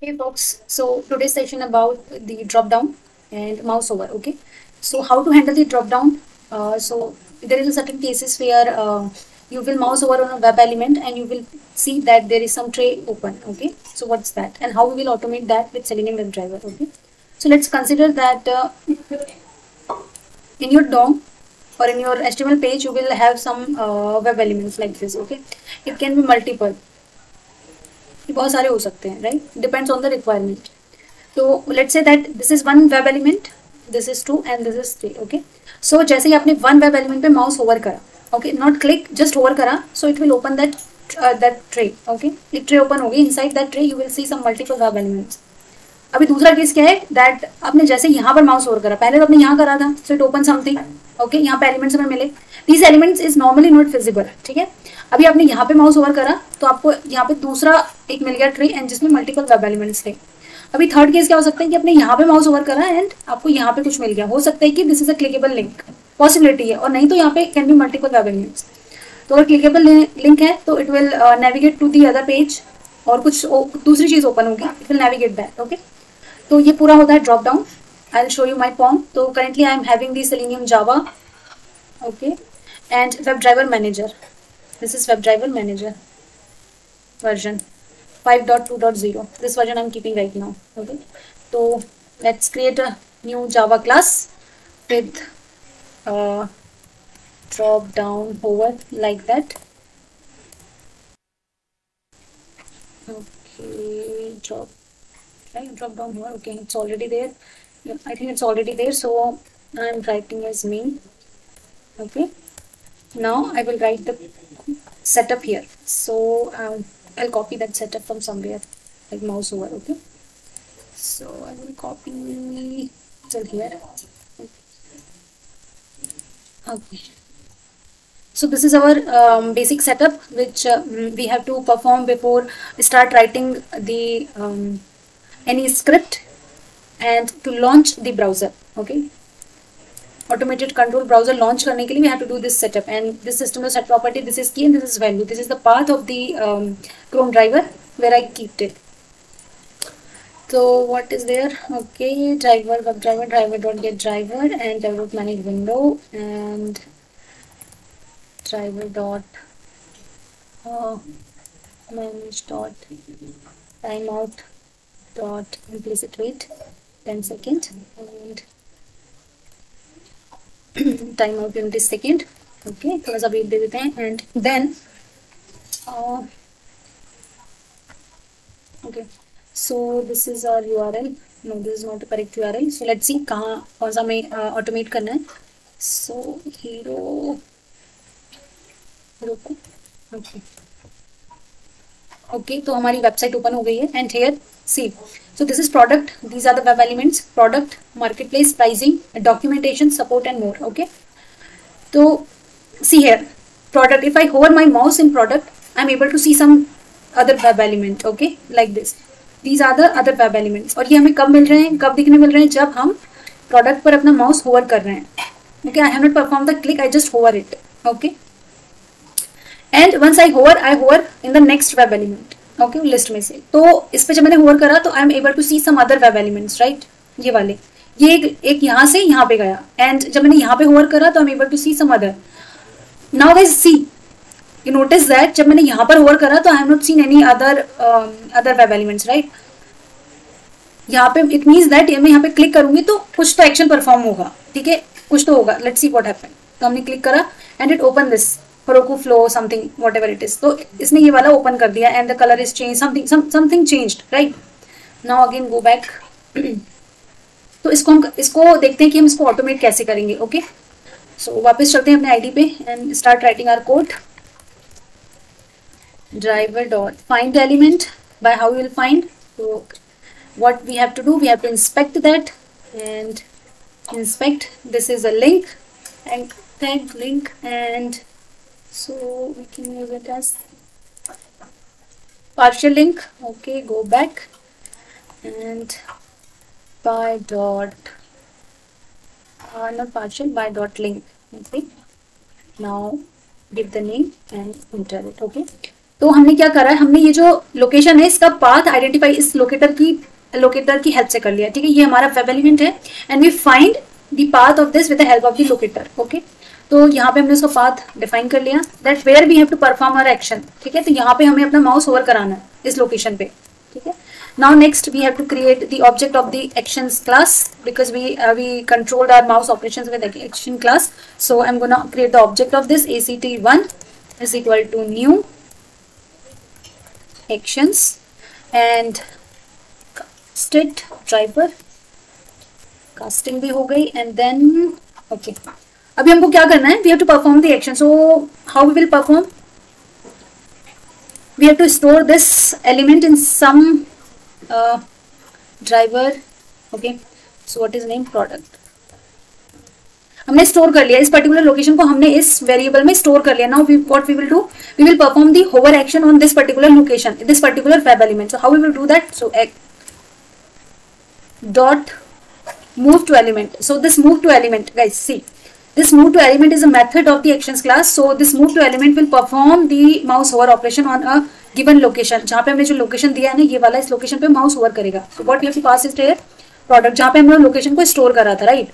Hey folks, so today's session about the drop down and mouse over. Okay, so how to handle the drop down? So there is a certain cases where you will mouse over on a web element and you will see that there is some tray open. Okay, so what's that and how we will automate that with Selenium WebDriver. Okay, so let's consider that in your DOM or in your HTML page you will have some web elements like this. Okay, it can be multiple. ये बहुत सारे हो सकते हैं, right, depends on the requirement. तो let's say that this is one web element, this is 2 and this is 3. Okay, so जैसे ही आपने वन वेब एलिमेंट पे माउस होवर करा, okay, not click, just hover करा, so it will open that tray. Okay, एक tray open होगी. Inside that tray you will see some multiple web elements. अभी दूसरा केस क्या है दैट आपने जैसे यहाँ पर माउस होवर करा, पहले तो आपने यहाँ करा था, so it open something. Okay, यहाँ पे एलिमेंट्स हमें मिले. These elements is normally not feasible. ठीक है, अभी आपने यहाँ पे माउस ओवर करा तो आपको यहाँ पे दूसरा एक मिल गया ट्री एंड जिसमें मल्टीपल वेब एलिमेंट्स थे. अभी थर्ड केस क्या हो सकता है कि आपने यहाँ पे माउस ओवर करा एंड आपको यहाँ पे कुछ मिल गया. हो सकता है कि this is a clickable link, possibility है, और नहीं तो यहाँ पे can be multiple web elements. तो अगर क्लिकेबल लिंक है तो it will navigate to the other page और कुछ दूसरी चीज ओपन होगी, it will navigate that. Okay, तो ये पूरा होता है drop down. I will show you my POM. तो currently I am having the Selenium Java. Okay, and web driver manager. This is WebDriver Manager version 5.2.0. This version I'm keeping right now. Okay, so let's create a new Java class with drop down hover like that. Okay, drop down hover. Okay, it's already there. Yeah, I think it's already there. So I'm writing as main. Okay, now I will write the setup here. So I'll copy that setup from somewhere like mouse over. Okay, so I will copy till here. Okay, so this is our basic setup which we have to perform before start writing the any script and to launch the browser. Okay, automated control browser launch करने के लिए we have to do this setup and this system to set property, this is key and this is value. This is the path of the Chrome driver where I kept it. So what is there? Okay, driver, web driver dot get driver and driver manage window and driver dot manage dot timeout dot implicit wait 10 seconds and time out 20 second. Okay, थोड़ा सा wait दे देते हैं and then okay, so this is our URL. No, this is not correct URL. So let's see कहाँ कौन सा हमें automate करना है. सो हीरो को ओके ओके, तो हमारी वेबसाइट ओपन हो गई है and here see. So this is product. These are the web elements: product, marketplace, pricing, documentation, support, and more. Okay. So see here, product. If I hover my mouse in product, I'm able to see some other web element. Okay, like this. These are the other web elements. और ये हमें कब मिल रहे हैं, कब दिखने मिल रहे हैं, जब हम product पर अपना mouse hover कर रहे हैं. Okay, I have not performed the click. I just hover it. Okay. And once I hover in the next web element. Okay, list में से. तो इस पे जब मैंने होवर करा तो I am able to see some other web elements, right. ये वाले, ये एक यहाँ से यहाँ पे गया एंड जब मैंने यहाँ पे होवर करा तो I am able to see some other. Now guys see, you notice that जब मैंने यहाँ पर होवर करा तो I have not seen any other web elements, right. यहाँ पे इट मीन्स दैट मैं यहाँ पे क्लिक करूंगी तो कुछ तो एक्शन परफॉर्म होगा. ठीक है, कुछ तो होगा. Let's see what happened. तो हमने क्लिक करा and it open this Heroku flow something whatever it is. तो इसने ये वाला ओपन कर दिया and the color is changed, something changed, right. Now again go back. तो इसको देखते हैं कि हम इसको ऑटोमेट कैसे करेंगे. ओके, सो वापस चलते हैं अपने आईडी पे and start writing our code. driver dot find element. By how you will find? So what we have to do, we have to inspect that and inspect. This is a link and tag link, and so we can use it as partial link. Okay, go back and by dot not partial, by dot link. Okay, now give the name and enter it. Okay, तो हमने क्या करा है, हमने ये जो location है इसका पाथ आइडेंटिफाई इस लोकेटर की हेल्प से कर लिया, ठीक है। ये हमारा वेब एलिमेंट है and we find the path of this with the help of the locator, okay. तो यहाँ पे हमने उसका पाथ डिफाइन कर लिया, that where we have to perform our action, ठीक है। तो यहाँ पे हमें अपना माउस होवर कराना है इस लोकेशन पे, ठीक है। Now next we have to create the object of the actions class because we controlled our mouse operations with the action class. So I'm gonna create the object of this. ACT1 is equal to new actions and state driver casting भी हो गई and then okay. अभी हमको क्या करना है? We have to perform the action. So how we will perform? We have to store this element in some driver, okay. So what is name? Product. हमने store कर लिया इस पर्टिकुलर लोकेशन को, हमने इस वेरिएबल में स्टोर कर लिया. Now what we will do, we will perform the hover action on this particular location, this particular web element. So how we will do that? So dot move to element. So this move to element, guys, see, this move to element is a method of the actions class. So this move to element will perform the mouse hover operation on a given location. जहाँ पे हमने जो location दिया है ना, ये वाला, इस लोकेशन पे माउस होवर करेगा. So what we have to pass is here product, जहाँ पे हमने लोकेशन को स्टोर करा था, right.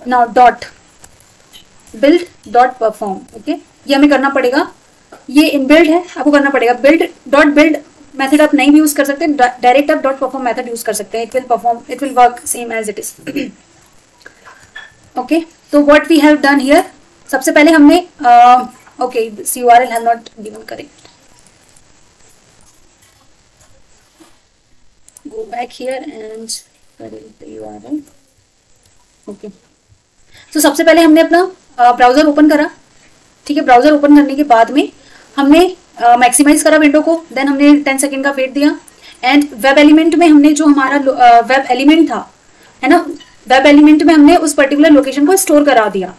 Now dot build dot perform, okay. ये हमें करना पड़ेगा, ये इनबिल्ड है, आपको करना पड़ेगा. build dot build मेथड आप नहीं भी यूज कर सकते, डायरेक्ट आप डॉट परफॉर्म मेथड यूज कर सकते हैं. It will work same as it is, okay. तो what we have done here, सबसे पहले हमने okay, this URL have not given correct, go back here and correct the URL, okay. तो सबसे पहले हमने अपना ब्राउजर ओपन करा, ठीक है. ब्राउजर ओपन करने के बाद में हमने मैक्सिमाइज करा विंडो को, देन हमने 10 सेकेंड का वेट दिया एंड वेब एलिमेंट में हमने जो हमारा वेब एलिमेंट था, है ना, वेब एलिमेंट में हमने उस पर्टिकुलर लोकेशन को स्टोर करा दिया.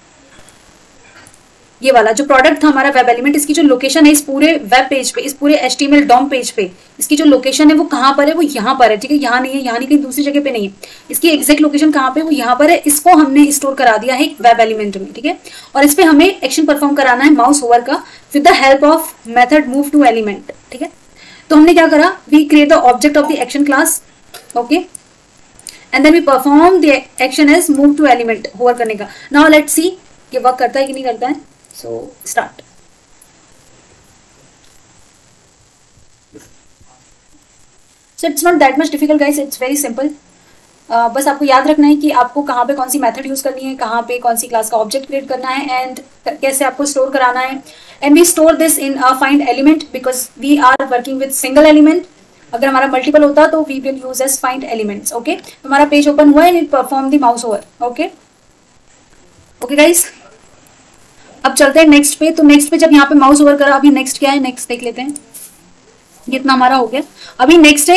ये वाला जो प्रोडक्ट था हमारा वेब एलिमेंट, इसकी जो लोकेशन है इस पूरे वेब पेज पे, इस पूरे HTML DOM पेज पे, इसकी जो लोकेशन है वो कहाँ पर है, वो यहाँ पर है, ठीक है. यहाँ नहीं है, यहाँ नहीं, कहीं दूसरी जगह पे नहीं है. इसकी एग्जैक्ट लोकेशन कहाँ पे, वो यहाँ पर है. इसको हमने स्टोर करा दिया है एक वेब एलिमेंट में, ठीक है. और इस पे हमें एक्शन परफॉर्म कराना है माउस ओवर का with the help of method move to element, ठीक है. तो हमने क्या करा, we create the object of the action class, okay, and then we perform the action as move to element, hover करने का. नाउ लेट्स सी ये work करता है कि नहीं करता है. So start. So it's not that much difficult, guys. It's very simple. बस आपको याद रखना है कि आपको कहाँ पे कौन सी मेथड यूज करनी है, कहाँ पे कौन सी क्लास का ऑब्जेक्ट क्रिएट करना है एंड कैसे आपको स्टोर कराना है. And we store this in find element because we are working with single element. अगर हमारा मल्टीपल होता तो we will use as find elements, okay. हमारा पेज ओपन हुआ है and it perform the mouse over, okay. Okay guys, अब चलते हैं नेक्स्ट पे. तो नेक्स्ट पे जब यहाँ पे माउस ओवर करा, अभी नेक्स्ट क्या है, नेक्स्ट देख लेते हैं. ये इतना हमारा हो गया. अभी नेक्स्ट है,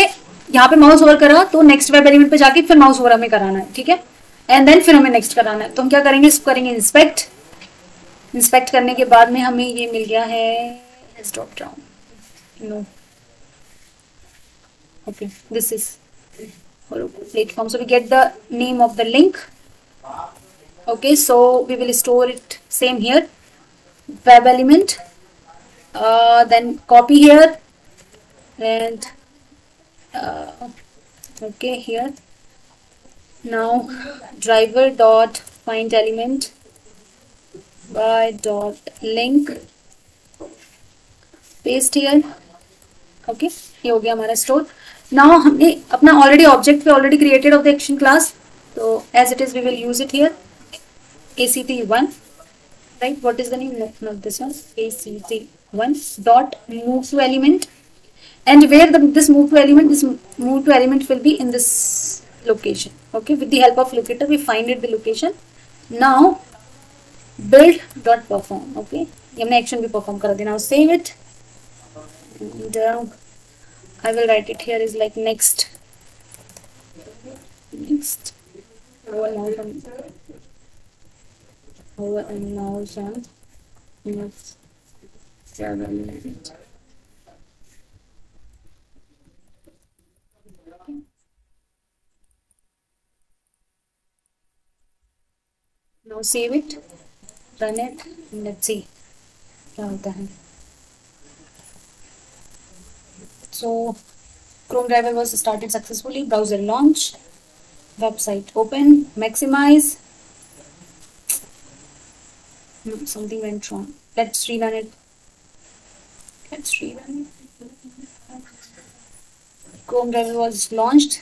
यहाँ पे माउस ओवर करा तो नेक्स्ट वेब एलिमेंट पे जाके फिर माउस ओवर हमें कराना है, ठीक है. एंड देन फिर हमें नेक्स्ट कराना है. तो हम क्या करेंगे, इसको करेंगे इंस्पेक्ट. इंस्पेक्ट करने के बाद में हमें ये मिल गया है drop down, no, okay, this is platform. So we get the name of the link, okay. So we will store it same here, web element, then copy here and okay, here. Now driver dot find element by dot link, paste here, okay. ये हो गया हमारा store. Now हमने अपना already object पे already created of the action class, तो as it is we will use it here. ACT1, right? What is the name? No, not this one. ACT1 dot move to element, and where this move to element will be in this location, okay. With the help of locator we find it the location. Now build dot perform, okay. ये हमने action भी perform करा दिया. Now save it and I will write it here is like next. Over and mouse on next element. Now save it, run it, and let's see क्या होता है. So Chrome driver was started successfully. Browser launch. Website open. Maximize. No, something went wrong. Let's rerun it. Chrome driver was launched.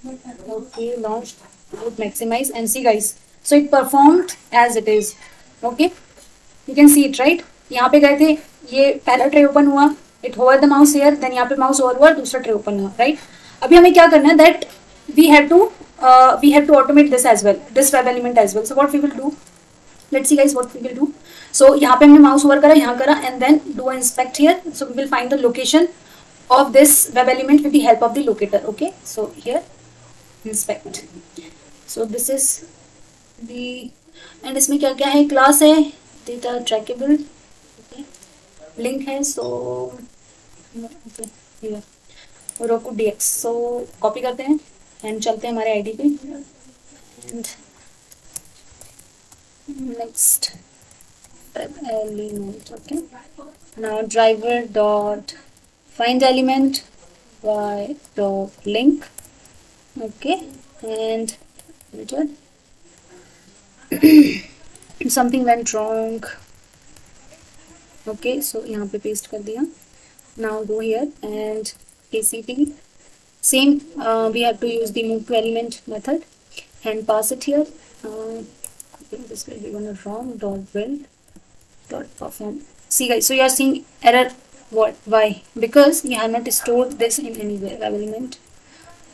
Okay, launched. Would maximize and see guys. So it performed as it is. Okay, you can see it right. यहाँ पे गए थे, ये पहला tray open हुआ. It hover the mouse here. Then यहाँ पे mouse over हुआ, दूसरा ट्रे ओपन हुआ. Right. अभी हमें क्या करना है? That we have to automate this as well. This web element as well. So what we will do? Let's see guys what we will do. So यहाँ पे हमने माउस ओवर करा, यहाँ करा, and then do inspect here. So we will find the location of this web element with the help of the locator. Okay. So here inspect. So this is the, and इसमें क्या क्या है? Class है, data trackable, okay. Link है, so okay, here Roku DX. So copy करते हैं and चलते हैं हमारे ID पे. And next element. Okay. Now driver dot find element by dot link. Okay. And something went wrong. Okay, so यहाँ पे paste कर दिया. Now go here and ACT. Same, we have to use the move to element method and pass it here. I think this will be one wrong. Dot build dot perform. See guys, so you are seeing error. What? Why? Because you have not stored this in anywhere. Web element.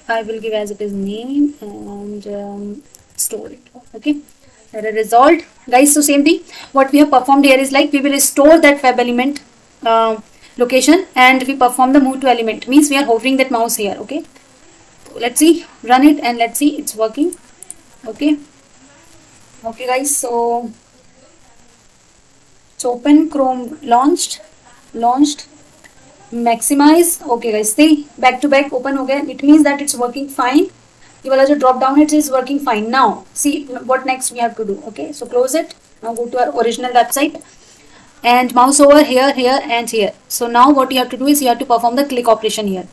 I will give as it is name and store it. Okay. Error resolved, guys. So same thing. What we have performed here is like we will store that web element location and we perform the move to element. Means we are hovering that mouse here. Okay. So let's see. Run it and let's see it's working. Okay. Okay, guys. So it's open. Chrome launched. Maximize. Okay guys, see back to back open हो गया. It means that it's working fine. ये वाला जो drop down it is working fine. Now see what next we have to do. Okay, so close it. Now go to our original website and mouse over here, here and here. So now what you have to do is you have to perform the click operation here.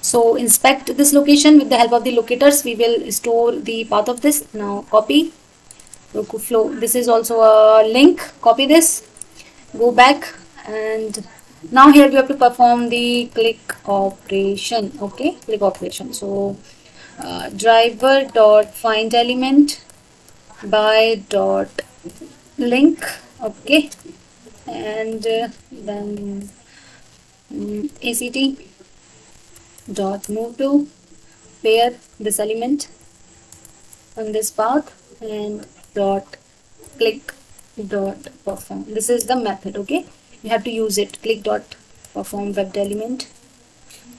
So inspect this location with the help of the locators. We will store the path of this. Now copy Roku flow. This is also a link. Copy this. Go back and now here we have to perform the click operation. Okay, click operation. So driver dot find element by dot link. Okay, and then ACT dot move to pair this element on this path and dot click dot perform. This is the method. Okay, you have to use it. Click dot perform web element.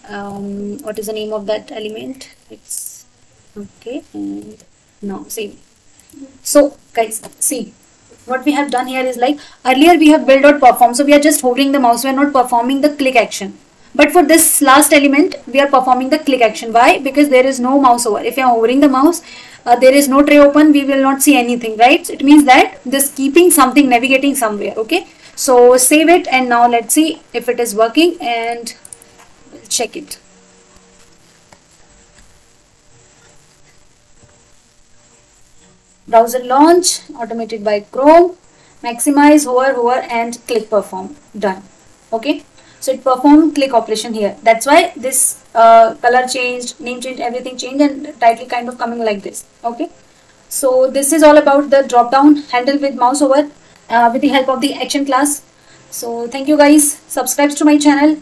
What is the name of that element? It's okay. And now save. So guys, see what we have done here is like earlier we have build dot perform. So we are just hovering the mouse. We are not performing the click action. But for this last element, we are performing the click action. Why? Because there is no mouse over. If you are hovering the mouse, there is no tray open. We will not see anything, right? It means that this keeping something navigating somewhere. Okay. So save it and now let's see if it is working and we'll check it. Browser launch, automated by Chrome, maximize, hover and click perform. Done. Okay. So it performed click operation here. That's why this color changed, name changed, everything changed and title kind of coming like this. Okay. So this is all about the drop down handle with mouse over with the help of the action class. So thank you guys. Subscribe to my channel.